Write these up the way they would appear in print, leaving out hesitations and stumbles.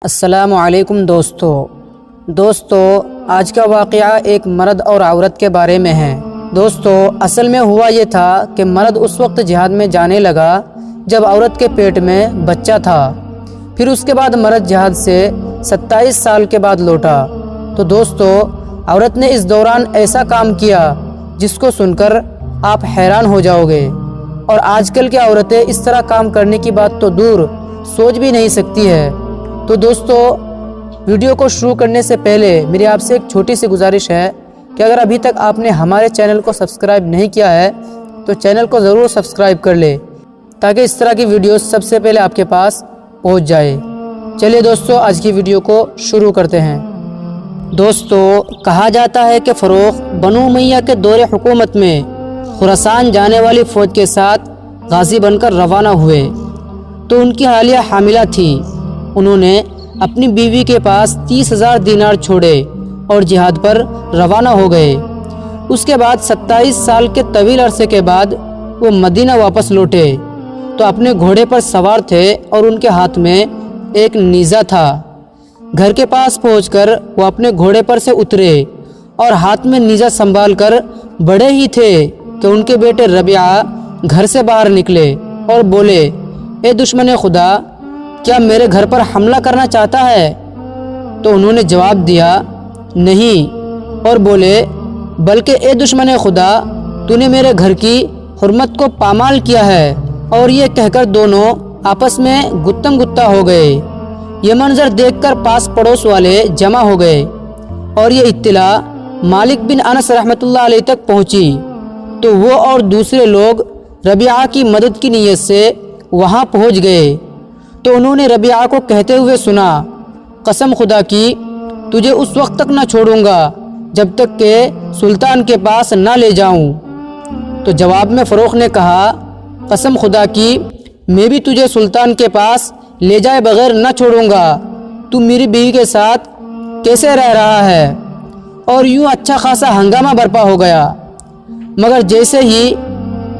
السلام علیکم دوستو آج کا واقعہ ایک مرد اور عورت کے بارے میں ہے۔ دوستو اصل میں ہوا یہ تھا کہ مرد اس وقت جہاد میں جانے لگا جب عورت کے پیٹ میں بچہ تھا۔ پھر اس کے بعد مرد جہاد سے 27 سال کے بعد لوٹا۔ تو دوستو عورت نے اس دوران ایسا کام کیا جس کو سن کر آپ حیران ہو جاؤ گے، اور آج کل کی عورتیں اس طرح کام کرنے کی بات تو دور سوچ بھی نہیں سکتی ہے۔ تو دوستو ویڈیو کو شروع کرنے سے پہلے میری آپ سے ایک چھوٹی سی گزارش ہے کہ اگر ابھی تک آپ نے ہمارے چینل کو سبسکرائب نہیں کیا ہے تو چینل کو ضرور سبسکرائب کر لے تاکہ اس طرح کی ویڈیوز سب سے پہلے آپ کے پاس پہنچ جائے۔ چلیے دوستو آج کی ویڈیو کو شروع کرتے ہیں۔ دوستو کہا جاتا ہے کہ فروخ بنو امیہ کے دور حکومت میں خراسان جانے والی فوج کے ساتھ غازی بن کر روانہ ہوئے تو ان کی حالیہ حاملہ تھی۔ انہوں نے اپنی بیوی کے پاس 30,000 دینار چھوڑے اور جہاد پر روانہ ہو گئے۔ اس کے بعد 27 سال کے طویل عرصے کے بعد وہ مدینہ واپس لوٹے تو اپنے گھوڑے پر سوار تھے اور ان کے ہاتھ میں ایک نیزہ تھا۔ گھر کے پاس پہنچ کر وہ اپنے گھوڑے پر سے اترے اور ہاتھ میں نیزہ سنبھال کر بڑے ہی تھے کہ ان کے بیٹے ربیعہ گھر سے باہر نکلے اور بولے، اے دشمن خدا، کیا میرے گھر پر حملہ کرنا چاہتا ہے؟ تو انہوں نے جواب دیا، نہیں، اور بولے، بلکہ اے دشمن خدا، تو نے میرے گھر کی حرمت کو پامال کیا ہے۔ اور یہ کہہ کر دونوں آپس میں گتم گتا ہو گئے۔ یہ منظر دیکھ کر پاس پڑوس والے جمع ہو گئے اور یہ اطلاع مالک بن انس رحمۃ اللہ علیہ تک پہنچی تو وہ اور دوسرے لوگ ربیعہ کی مدد کی نیت سے وہاں پہنچ گئے۔ تو انہوں نے ربیعہ کو کہتے ہوئے سنا، قسم خدا کی تجھے اس وقت تک نہ چھوڑوں گا جب تک کہ سلطان کے پاس نہ لے جاؤں۔ تو جواب میں فروخ نے کہا، قسم خدا کی میں بھی تجھے سلطان کے پاس لے جائے بغیر نہ چھوڑوں گا۔ تو میری بیوی کے ساتھ کیسے رہ رہا ہے؟ اور یوں اچھا خاصا ہنگامہ برپا ہو گیا، مگر جیسے ہی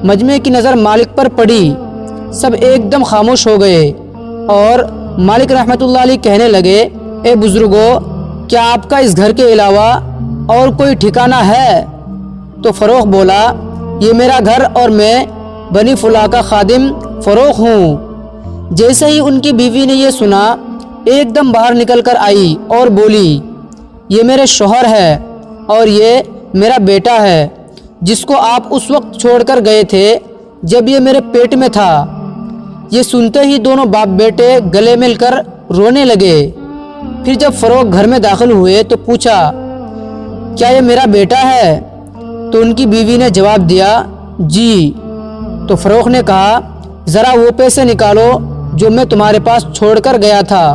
مجمع کی نظر مالک پر پڑی سب ایک دم خاموش ہو گئے اور مالک رحمۃ اللہ علیہ کہنے لگے، اے بزرگو، کیا آپ کا اس گھر کے علاوہ اور کوئی ٹھکانہ ہے؟ تو فروخ بولا، یہ میرا گھر اور میں بنی فلاں کا خادم فروخ ہوں۔ جیسے ہی ان کی بیوی نے یہ سنا ایک دم باہر نکل کر آئی اور بولی، یہ میرے شوہر ہے اور یہ میرا بیٹا ہے جس کو آپ اس وقت چھوڑ کر گئے تھے جب یہ میرے پیٹ میں تھا۔ یہ سنتے ہی دونوں باپ بیٹے گلے مل کر رونے لگے۔ پھر جب فروخ گھر میں داخل ہوئے تو پوچھا، کیا یہ میرا بیٹا ہے؟ تو ان کی بیوی نے جواب دیا، جی۔ تو فروخ نے کہا، ذرا وہ پیسے نکالو جو میں تمہارے پاس چھوڑ کر گیا تھا،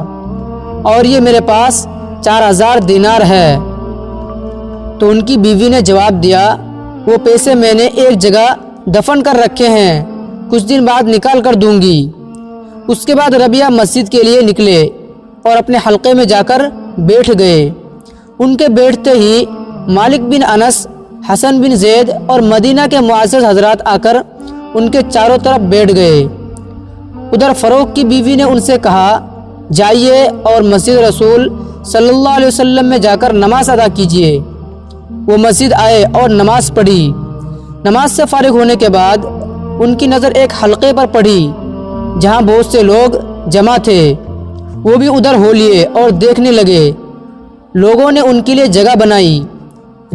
اور یہ میرے پاس 4,000 دینار ہے۔ تو ان کی بیوی نے جواب دیا، وہ پیسے میں نے ایک جگہ دفن کر رکھے ہیں، کچھ دن بعد نکال کر دوں گی۔ اس کے بعد ربیعہ مسجد کے لیے نکلے اور اپنے حلقے میں جا کر بیٹھ گئے۔ ان کے بیٹھتے ہی مالک بن انس، حسن بن زید اور مدینہ کے معزز حضرات آ کر ان کے چاروں طرف بیٹھ گئے۔ ادھر فروخ کی بیوی نے ان سے کہا، جائیے اور مسجد رسول صلی اللہ علیہ وسلم میں جا کر نماز ادا کیجیے۔ وہ مسجد آئے اور نماز پڑھی۔ نماز سے فارغ ہونے کے بعد ان کی نظر ایک حلقے پر پڑی جہاں بہت سے لوگ جمع تھے۔ وہ بھی ادھر ہو لیے اور دیکھنے لگے۔ لوگوں نے ان کے لیے جگہ بنائی۔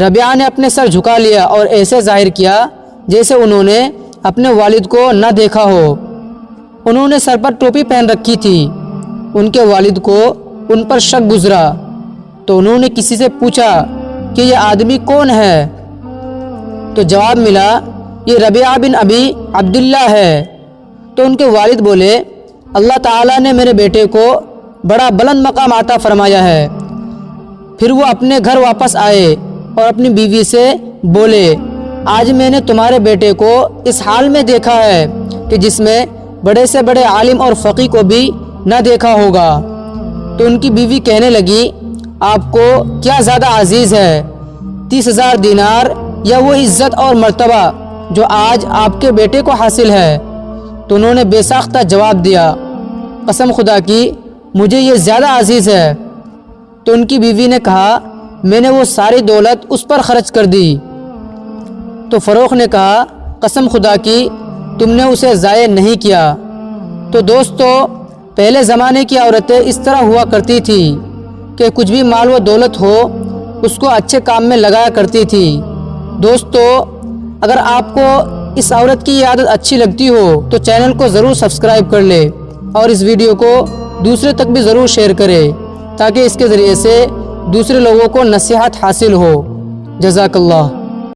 ربیعہ نے اپنے سر جھکا لیا اور ایسے ظاہر کیا جیسے انہوں نے اپنے والد کو نہ دیکھا ہو۔ انہوں نے سر پر ٹوپی پہن رکھی تھی۔ ان کے والد کو ان پر شک گزرا تو انہوں نے کسی سے پوچھا کہ یہ آدمی کون ہے؟ تو جواب ملا، یہ ربیعہ بن ابی عبداللہ ہے۔ تو ان کے والد بولے، اللہ تعالیٰ نے میرے بیٹے کو بڑا بلند مقام عطا فرمایا ہے۔ پھر وہ اپنے گھر واپس آئے اور اپنی بیوی سے بولے، آج میں نے تمہارے بیٹے کو اس حال میں دیکھا ہے کہ جس میں بڑے سے بڑے عالم اور فقیہ کو بھی نہ دیکھا ہوگا۔ تو ان کی بیوی کہنے لگی، آپ کو کیا زیادہ عزیز ہے، 30,000 دینار یا وہ عزت اور مرتبہ جو آج آپ کے بیٹے کو حاصل ہے؟ تو انہوں نے بے ساختہ جواب دیا، قسم خدا کی مجھے یہ زیادہ عزیز ہے۔ تو ان کی بیوی نے کہا میں نے وہ ساری دولت اس پر خرچ کر دی۔ تو فروخت نے کہا قسم خدا کی تم نے اسے ضائع نہیں کیا۔ تو دوستو پہلے زمانے کی عورتیں اس طرح ہوا کرتی تھی کہ کچھ بھی مال و دولت ہو اس کو اچھے کام میں لگایا کرتی تھی۔ دوستو اگر آپ کو اس عورت کی یہ عادت اچھی لگتی ہو تو چینل کو ضرور سبسکرائب کر لے اور اس ویڈیو کو دوسرے تک بھی ضرور شیئر کرے تاکہ اس کے ذریعے سے دوسرے لوگوں کو نصیحت حاصل ہو۔ جزاک اللہ۔